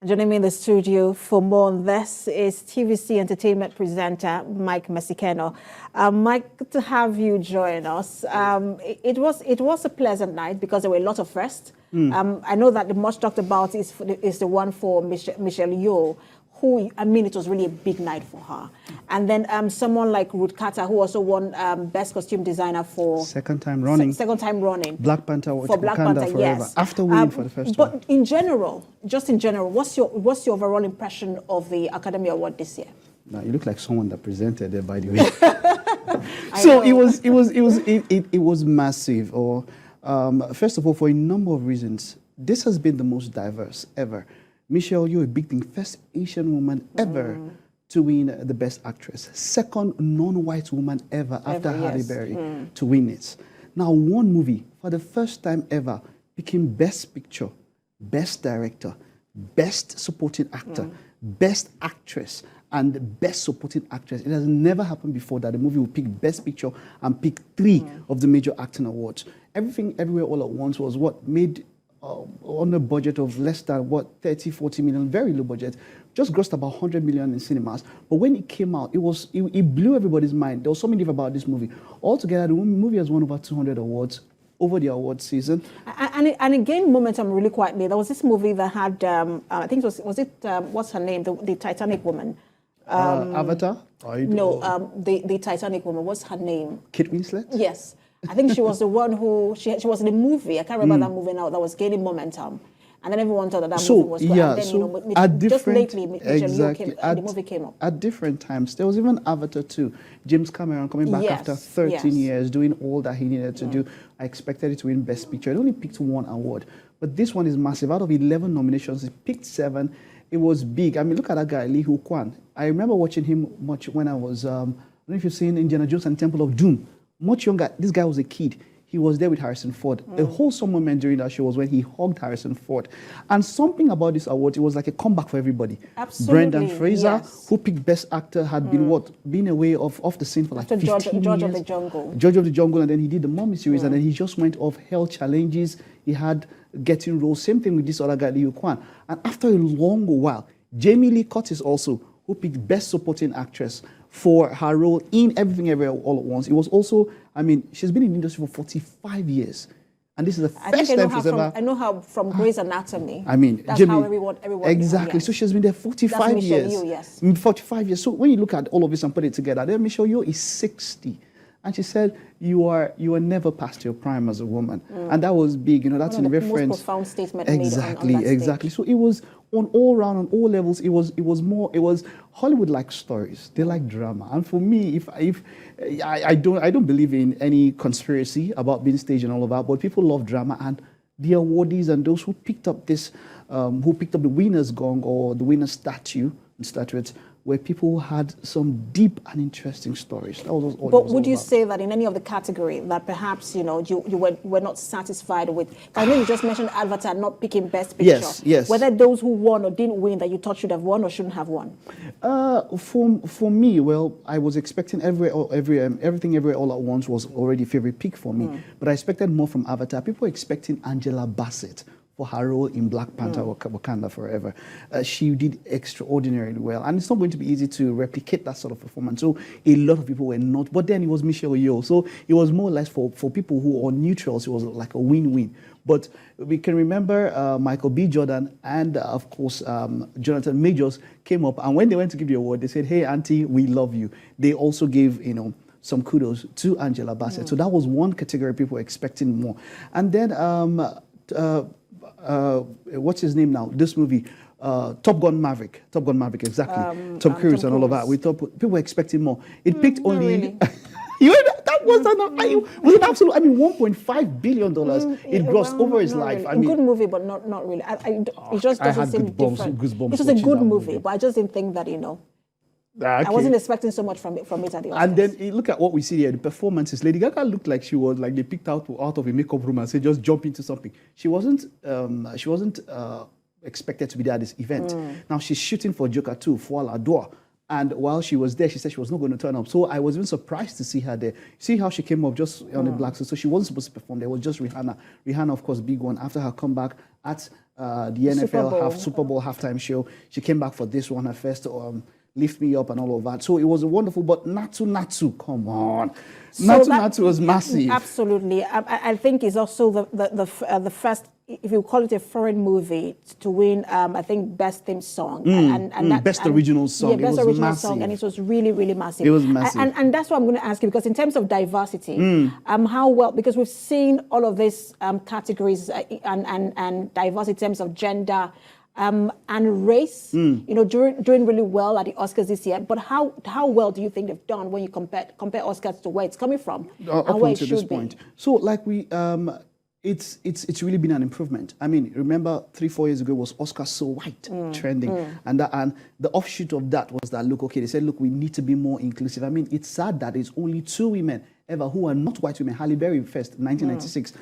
Joining me in the studio for more on this is TVC entertainment presenter Mike Mesikenor. Mike, good to have you join us. It was a pleasant night because there were a lot of firsts. I know that the much talked about is the one for Michelle Yeoh, who, I mean, it was really a big night for her. And then someone like Ruth Carter, who also won Best Costume Designer for... Second time running. Black Panther for Black Panther, forever. Yes. After winning for the first one. But in general, just in general, what's your overall impression of the Academy Award this year? Now, you look like someone that presented there, by the way. So it was massive. Or first of all, for a number of reasons, this has been the most diverse ever. Michelle Yeoh, a big thing, first Asian woman ever to win the Best Actress. Second non-white woman ever after Halle Berry to win it. Now, one movie, for the first time ever, became Best Picture, Best Director, Best Supporting Actor, Best Actress, and Best Supporting Actress. It has never happened before that a movie will pick Best Picture and pick three of the major acting awards. Everything, Everywhere, All at Once was what made... on a budget of less than, 30, 40 million, very low budget, just grossed about 100 million in cinemas. But when it came out, it blew everybody's mind. There was something different about this movie. Altogether, the movie has won over 200 awards over the award season. And it gained momentum really quietly. There was this movie that had, I think what's her name? The Titanic woman. Avatar? The Titanic woman. What's her name? Kate Winslet? Yes. I think she was the one who, she was in a movie, I can't remember that movie now, that was gaining momentum. And then everyone thought that movie was good. Yeah, and then, just lately, the movie came up. At different times. There was even Avatar 2. James Cameron coming back after 13 years, doing all that he needed to do. I expected it to win Best Picture. It only picked one award. But this one is massive. Out of 11 nominations, it picked 7. It was big. I mean, look at that guy, Lee Ho-kwan. I remember watching him much when I was, I don't know if you've seen Indiana Jones and Temple of Doom. Much younger. This guy was a kid. He was there with Harrison Ford. A wholesome moment during that show was when he hugged Harrison Ford. And something about this award, it was like a comeback for everybody. Absolutely. Brendan Fraser, who picked Best Actor, had been away off the scene for like 15 years. George of the Jungle. George of the Jungle, and then he did the Mummy series, and then he just went off Hell Challenges. He had getting roles. Same thing with this other guy, Lee Ho-kwan. And after a long while, Jamie Lee Curtis also, who picked Best Supporting Actress for her role in Everything Everywhere All at Once. It was also, I mean, she's been in the industry for 45 years. And this is the first time she's ever... I know her from Grey's Anatomy. I mean, that's Jamie, how everyone exactly. Yes. So she's been there 45 years. Yeoh, yes. 45 years. So when you look at all of this and put it together, then Michelle Yeoh is 60. And she said, you are never past your prime as a woman. And that was big, that's in reference. Most profound statement exactly, made on that exactly. stage. So it was on all round, on all levels, it was Hollywood-like stories. They like drama. And for me, I don't believe in any conspiracy about being staged and all of that, but people love drama, and the awardees and those who picked up this, who picked up the winner's gong or the winner's statuette, where people had some deep and interesting stories. That was all. But would you say that in any of the category that perhaps you were not satisfied with? I know you just mentioned Avatar not picking Best Picture. Yes. Whether those who won or didn't win that you thought should have won or shouldn't have won? For me, well, I was expecting Everything Everywhere All at Once was already a favorite pick for me, but I expected more from Avatar. People were expecting Angela Bassett for her role in Black Panther Wakanda Forever. She did extraordinarily well. And it's not going to be easy to replicate that sort of performance. So a lot of people were not. But then it was Michelle Yeoh. So it was more or less for people who are neutrals. It was like a win-win. But we can remember Michael B. Jordan and, of course, Jonathan Majors came up. And when they went to give the award, they said, hey, Auntie, we love you. They also gave, some kudos to Angela Bassett. So that was one category people were expecting more. And then... what's his name now? This movie, Top Gun Maverick, exactly. Tom Cruise and all of that. We thought people were expecting more. It picked only. Really. That was an absolute. I mean, $1.5 billion. It grossed over his life. Really. I mean, a good movie, but not really. It just doesn't seem different. Goosebumps it was a good movie, but I just didn't think that Okay. I wasn't expecting so much from it at the Oscars. And then look at what we see here, the performances. Lady Gaga looked like she was like they picked out of a makeup room and said, just jump into something. She wasn't expected to be there at this event. Now she's shooting for Joker 2, For La Dor. And while she was there, she said she was not going to turn up. So I was even surprised to see her there. See how she came up just on the black suit. So she wasn't supposed to perform. There was just Rihanna. Rihanna, of course, big one. After her comeback at the NFL Super Bowl halftime show. She came back for this one, her first Lift Me Up and all of that. So it was wonderful, but Natu, come on. So Natu was massive. Absolutely. I think it's also the first, if you call it a foreign movie, to win, I think, Best Theme Song. Best Original Song. Yeah, Best Original massive. Song, and it was really, really massive. It was massive. And that's what I'm going to ask you, because in terms of diversity, how well, because we've seen all of these categories and diversity in terms of gender, and race, you know, doing really well at the Oscars this year. But how well do you think they've done when you compare Oscars to where it's coming from and where it should be? So, like it's really been an improvement. I mean, remember 3-4 years ago was Oscar So White trending, and the offshoot of that was that they said, look, we need to be more inclusive. I mean, it's sad that there's only 2 women ever who are not white women. Halle Berry first, 1996,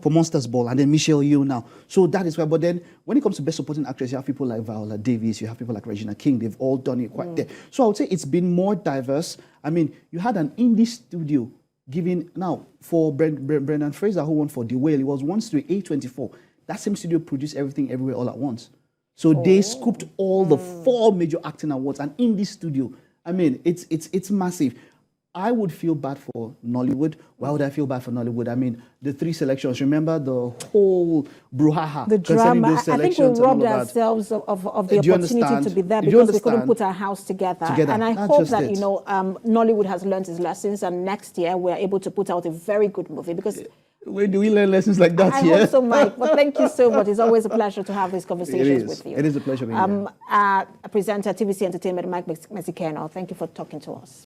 for Monsters Ball, and then Michelle Yeoh now. So that is why. But then when it comes to Best Supporting Actress, you have people like Viola Davis, you have people like Regina King. They've all done it quite there. So I would say it's been more diverse. I mean, you had an indie studio giving, now for Brendan Fraser, who won for The Whale, it was one studio, A24. That same studio produced Everything Everywhere All at Once. So they scooped all the 4 major acting awards, and in this studio, I mean, it's massive. I would feel bad for Nollywood. Why would I feel bad for Nollywood? I mean, the 3 selections, remember the whole brouhaha the drama. those I think we robbed ourselves of the opportunity to be there because we couldn't put our house together. And I hope that, you know, Nollywood has learned its lessons, and next year we're able to put out a very good movie, because where do we learn lessons like that here? I hope so, Mike. But thank you so much. It's always a pleasure to have these conversations with you. It is a pleasure being here. Presenter, TVC Entertainment, Mike Mesikenor. Thank you for talking to us.